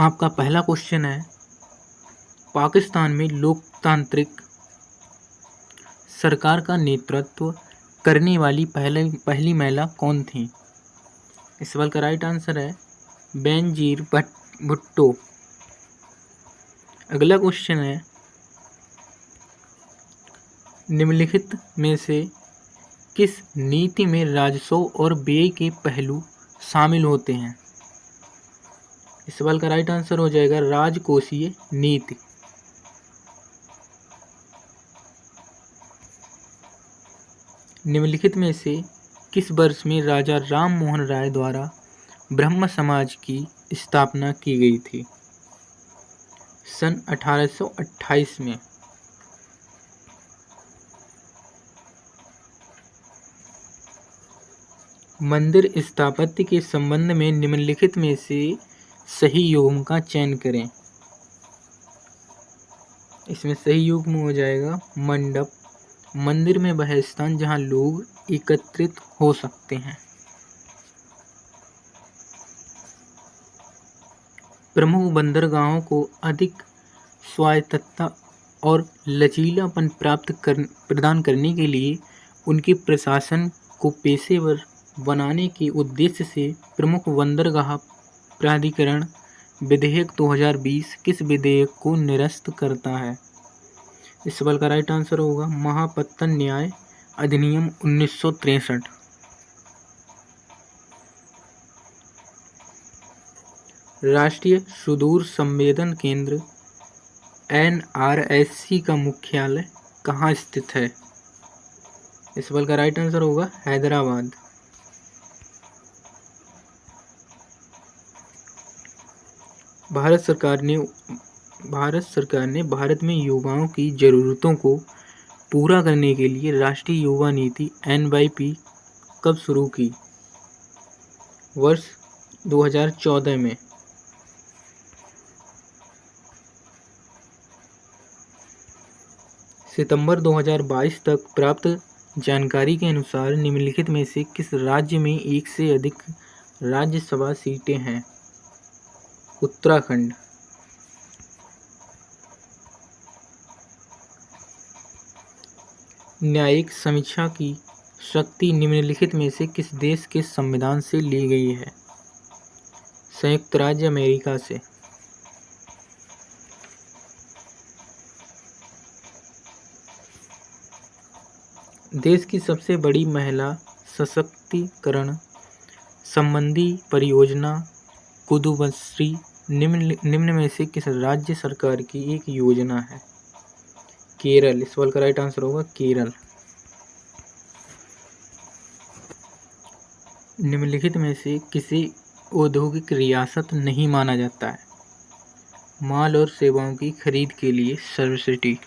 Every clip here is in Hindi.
आपका पहला क्वेश्चन है, पाकिस्तान में लोकतांत्रिक सरकार का नेतृत्व करने वाली पहली महिला कौन थी? इस सवाल का राइट आंसर है बेनजीर भुट्टो। अगला क्वेश्चन है, निम्नलिखित में से किस नीति में राजस्व और व्यय के पहलू शामिल होते हैं? इस सवाल का राइट आंसर हो जाएगा राजकोषीय नीति। निम्नलिखित में से किस वर्ष में राजा राम मोहन राय द्वारा ब्रह्म समाज की स्थापना की गई थी? सन 1828 में। मंदिर स्थापत्य के संबंध में निम्नलिखित में से सही युग्म का चयन करें। इसमें सही युग्म हो जाएगा मंडप। मंदिर में वह स्थान जहां लोग एकत्रित हो सकते हैं। प्रमुख बंदरगाहों को अधिक स्वायत्तता और लचीलापन प्रदान करने के लिए उनके प्रशासन को पेशेवर बनाने के उद्देश्य से प्रमुख बंदरगाह प्राधिकरण विधेयक 2020 किस विधेयक को निरस्त करता है? इस सवाल का राइट आंसर होगा महापत्तन न्याय अधिनियम 1963। राष्ट्रीय सुदूर संवेदन केंद्र NRSC का मुख्यालय कहाँ स्थित है? इस सवाल का राइट आंसर होगा हैदराबाद। भारत सरकार ने भारत में युवाओं की ज़रूरतों को पूरा करने के लिए राष्ट्रीय युवा नीति NYP कब शुरू की? वर्ष 2014 में। सितंबर 2022 तक प्राप्त जानकारी के अनुसार निम्नलिखित में से किस राज्य में एक से अधिक राज्यसभा सीटें हैं? उत्तराखंड। न्यायिक समीक्षा की शक्ति निम्नलिखित में से किस देश के संविधान से ली गई है? संयुक्त राज्य अमेरिका से। देश की सबसे बड़ी महिला सशक्तिकरण संबंधी परियोजना कुदुम्बश्री निम्न में से किस राज्य सरकार की एक योजना है? केरल। इस सवाल का राइट आंसर होगा केरल। निम्नलिखित में से किसी औद्योगिक रियासत नहीं माना जाता है? माल और सेवाओं की खरीद के लिए सब्सिडी।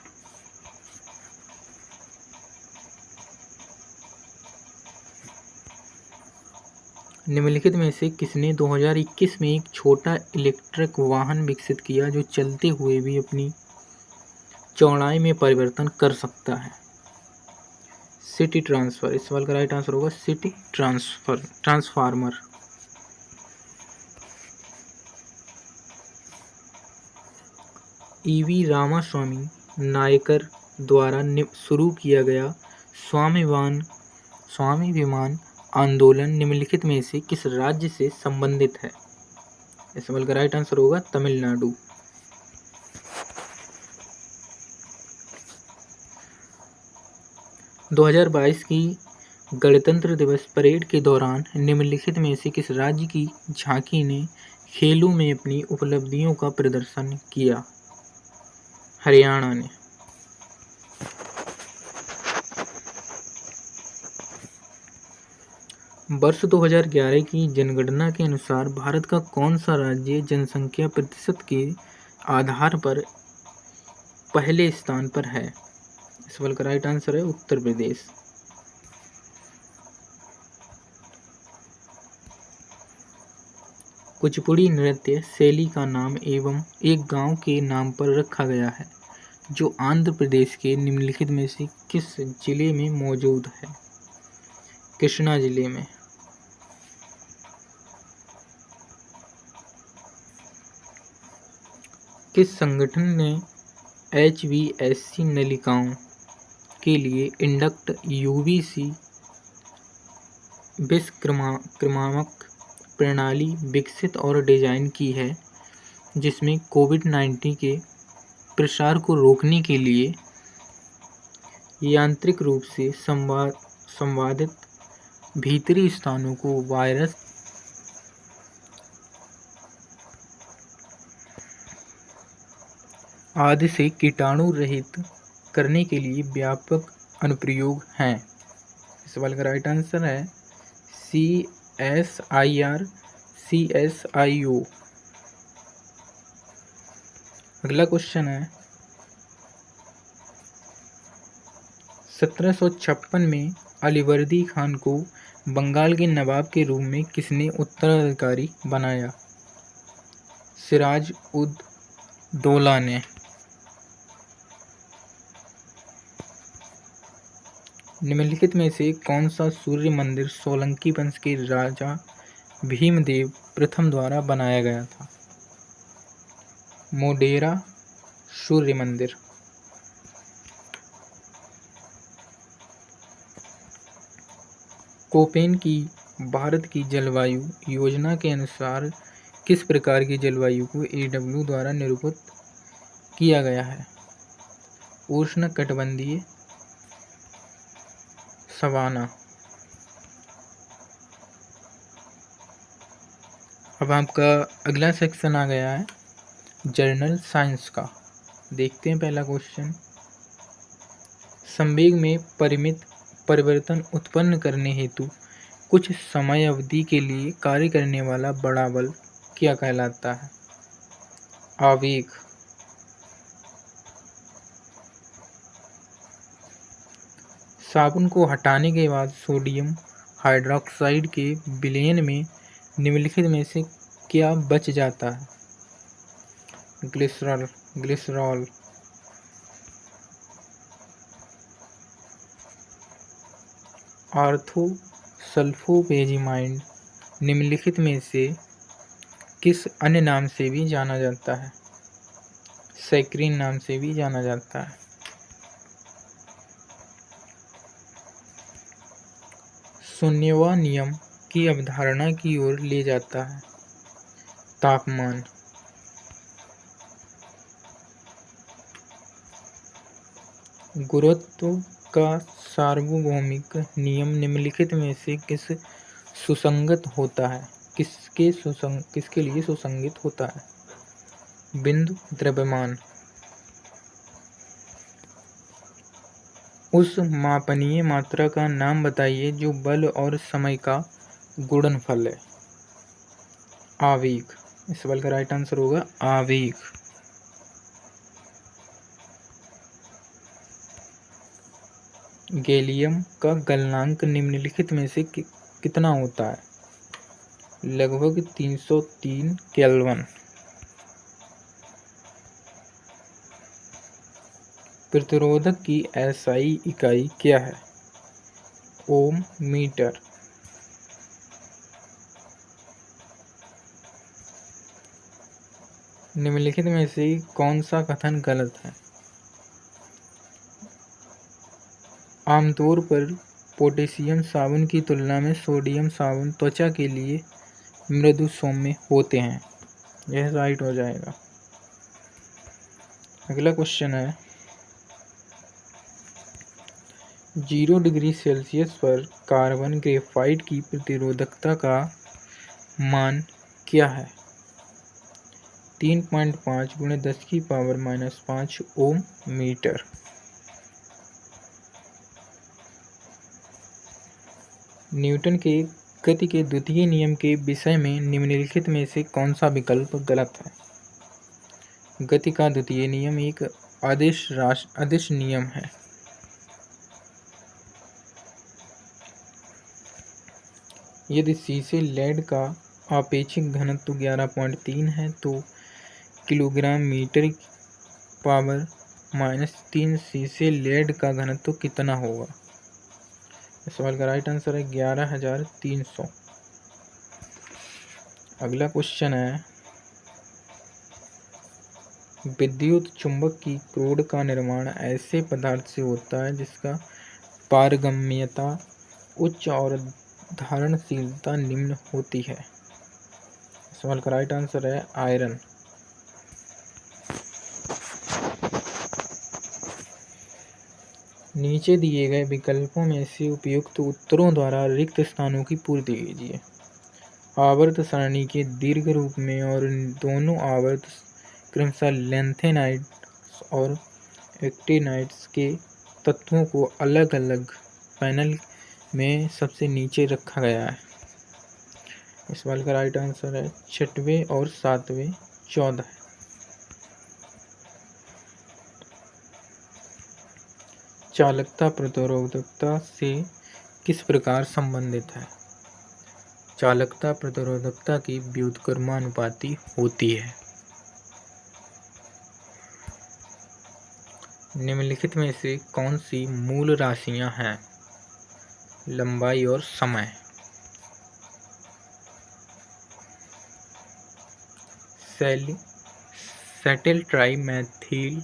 निम्नलिखित में से किसने 2021 में एक छोटा इलेक्ट्रिक वाहन विकसित किया जो चलते हुए भी अपनी चौड़ाई में परिवर्तन कर सकता है? City transfer. इस सवाल का राइट आंसर होगा city transformer. EV Ramaswamy Naicker द्वारा शुरू किया गया स्वाभिमान आंदोलन निम्नलिखित में से किस राज्य से संबंधित है? इस सवाल का राइट आंसर होगा तमिलनाडु। - 2022 की गणतंत्र दिवस परेड के दौरान निम्नलिखित में से किस राज्य की झांकी ने खेलों में अपनी उपलब्धियों का प्रदर्शन किया? हरियाणा ने। वर्ष 2011 की जनगणना के अनुसार भारत का कौन सा राज्य जनसंख्या प्रतिशत के आधार पर पहले स्थान पर है? इस सवाल का राइट आंसर है उत्तर प्रदेश। कुचिपुड़ी नृत्य शैली का नाम एवं एक गांव के नाम पर रखा गया है जो आंध्र प्रदेश के निम्नलिखित में से किस जिले में मौजूद है? कृष्णा जिले में। किस संगठन ने HVAC नलिकाओं के लिए इंडक्ट UVC विषक्रमांक प्रणाली विकसित और डिजाइन की है, जिसमें कोविड-19 के प्रसार को रोकने के लिए यांत्रिक रूप से संवादित भीतरी स्थानों को वायरस आदि से कीटाणु रहित करने के लिए व्यापक अनुप्रयोग हैं। इस सवाल का राइट आंसर है CSIR CSIO। अगला क्वेश्चन है 1756 में अलीवर्दी खान को बंगाल के नवाब के रूप में किसने उत्तराधिकारी बनाया? सिराज उद दौला ने। निम्नलिखित में से कौन सा सूर्य मंदिर सोलंकी वंश के राजा भीमदेव प्रथम द्वारा बनाया गया था? मोढेरा सूर्य मंदिर। कोपेन की भारत की जलवायु योजना के अनुसार किस प्रकार की जलवायु को AW द्वारा निरूपित किया गया है? उष्णकटिबंधीय, सवाना। अब आपका अगला सेक्शन आ गया है जर्नल साइंस का। देखते हैं पहला क्वेश्चन। संवेग में परिमित परिवर्तन उत्पन्न करने हेतु कुछ समय अवधि के लिए कार्य करने वाला बड़ा बल क्या कहलाता है? आवेग। साबुन को हटाने के बाद सोडियम हाइड्रोक्साइड के विलयन में निम्नलिखित में से क्या बच जाता है? ग्लिसरॉल। आर्थोसल्फोपेजिमाइड निम्नलिखित में से किस अन्य नाम से भी जाना जाता है? सैक्रिन नाम से भी जाना जाता है। शून्यवा नियम की अवधारणा की ओर ले जाता है। तापमान। गुरुत्व का सार्वभौमिक नियम निम्नलिखित में से किस सुसंगत होता है? किसके लिए सुसंगत होता है? बिंदु द्रव्यमान। उस मापनीय मात्रा का नाम बताइए जो बल और समय का गुणनफल है। आवेग। इस सवाल का राइट आंसर होगा आवेग। गैलियम का गलनांक निम्नलिखित में से कितना होता है? लगभग 303 केल्विन। प्रतिरोधक की SI इकाई क्या है? ओम मीटर। निम्नलिखित में से कौन सा कथन गलत है? आमतौर पर पोटेशियम साबुन की तुलना में सोडियम साबुन त्वचा के लिए मृदु सौम्य होते हैं। यह राइट हो जाएगा। अगला क्वेश्चन है 0 डिग्री सेल्सियस पर कार्बन ग्रेफाइट की प्रतिरोधकता का मान क्या है? 3.5 × 10⁻⁻5 ओम मीटर। न्यूटन के गति के द्वितीय नियम के विषय में निम्नलिखित में से कौन सा विकल्प गलत है? गति का द्वितीय नियम एक अदिश नियम है। यदि सीसे लेड का आपेक्षिक घनत्व 11.3 है तो किलोग्राम मीटर पावर -3 सीसे लेड का घनत्व कितना होगा? इस सवाल का राइट आंसर है 11,300। अगला क्वेश्चन है विद्युत चुम्बक की क्रोड का निर्माण ऐसे पदार्थ से होता है जिसका पारगम्यता उच्च और धारणशीलता निम्न होती है। सवाल का राइट आंसर है आयरन। नीचे दिए गए विकल्पों में से उपयुक्त उत्तरों द्वारा रिक्त स्थानों की पूर्ति कीजिए। आवर्त सारणी के दीर्घ रूप में और दोनों आवर्त क्रमशः लैंथेनाइड्स और एक्टिनाइड्स के तत्वों को अलग अलग पैनल में सबसे नीचे रखा गया है। इस सवाल का राइट आंसर है 6वें और 7वें 14। चालकता प्रतिरोधकता से किस प्रकार संबंधित है? चालकता प्रतिरोधकता की व्युत्क्रमानुपाती होती है। निम्नलिखित में से कौन सी मूल राशियां हैं? लंबाई और समय। सेटिल ट्राइमेथिल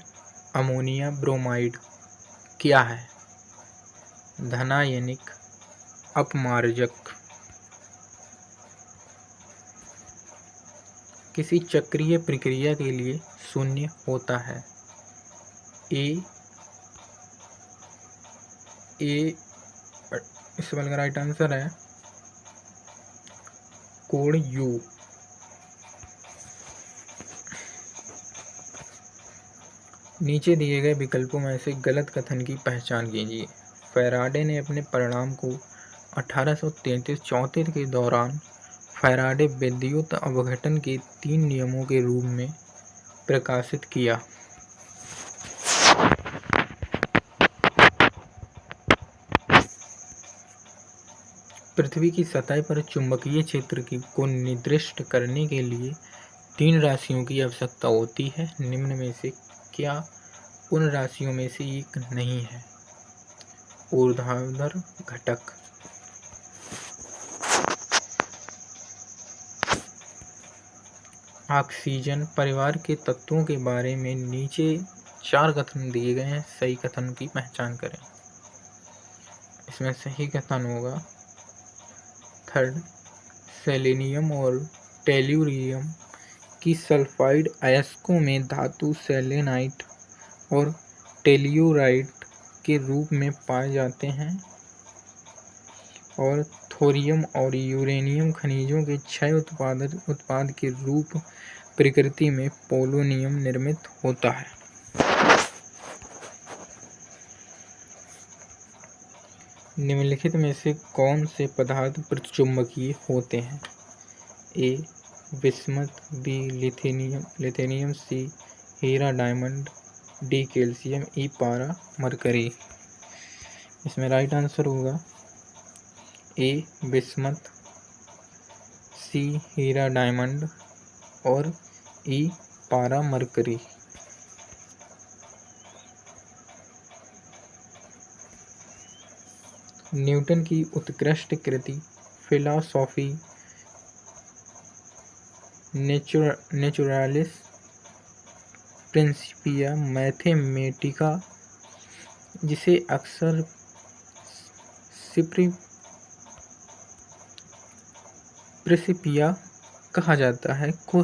अमोनिया ब्रोमाइड क्या है? धनायनिक अपमार्जक। किसी चक्रीय प्रक्रिया के लिए शून्य होता है। इस सवाल का राइट आंसर है कोण यू। नीचे दिए गए विकल्पों में से गलत कथन की पहचान कीजिए। फैराडे ने अपने परिणाम को 1833-34 के दौरान फैराडे विद्युत अपघटन के 3 नियमों के रूप में प्रकाशित किया। पृथ्वी की सतह पर चुंबकीय क्षेत्र को निर्दिष्ट करने के लिए 3 राशियों की आवश्यकता होती है। निम्न में से क्या उन राशियों में से एक नहीं है? ऊर्ध्वाधर घटक। ऑक्सीजन परिवार के तत्वों के बारे में नीचे 4 कथन दिए गए हैं, सही कथन की पहचान करें। इसमें सही कथन होगा थर्ड, सेलेनियम और टेल्यूरियम की सल्फाइड अयस्कों में धातु सेलेनाइट और टेल्यूराइट के रूप में पाए जाते हैं और थोरियम और यूरेनियम खनिजों के क्षय उत्पाद के रूप प्रकृति में पोलोनियम निर्मित होता है। निम्नलिखित में से कौन से पदार्थ प्रतिचुंबकीय होते हैं? ए बिस्मथ, बी लिथियम, सी हीरा डायमंड, डी कैल्शियम, ई पारा मरकरी। इसमें राइट आंसर होगा ए बिस्मथ, सी हीरा डायमंड और ई पारा मरकरी। न्यूटन की उत्कृष्ट कृति फिलॉसफी नेचुरालिस प्रिंसिपिया मैथमेटिका, जिसे अक्सर प्रिंसिपिया कहा जाता है, को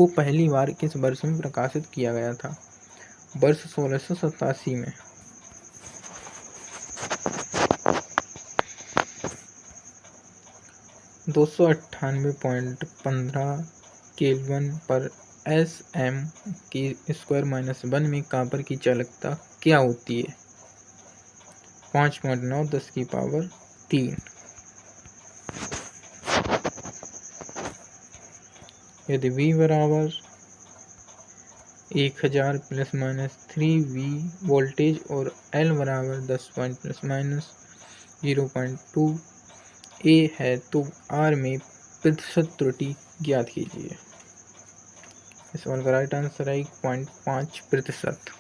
पहली बार किस वर्ष में प्रकाशित किया गया था? वर्ष 1687 में। (298.15 केल्विन पर Sm की (2-1) में कॉपर की चालकता क्या होती है? 5.9 10⁻³ यदि V बराबर 1000 ±3V वोल्टेज और L बराबर 10 ±0.2 A है तो R में प्रतिशत त्रुटि ज्ञात कीजिए। इस सवाल का राइट आंसर है 1.5%।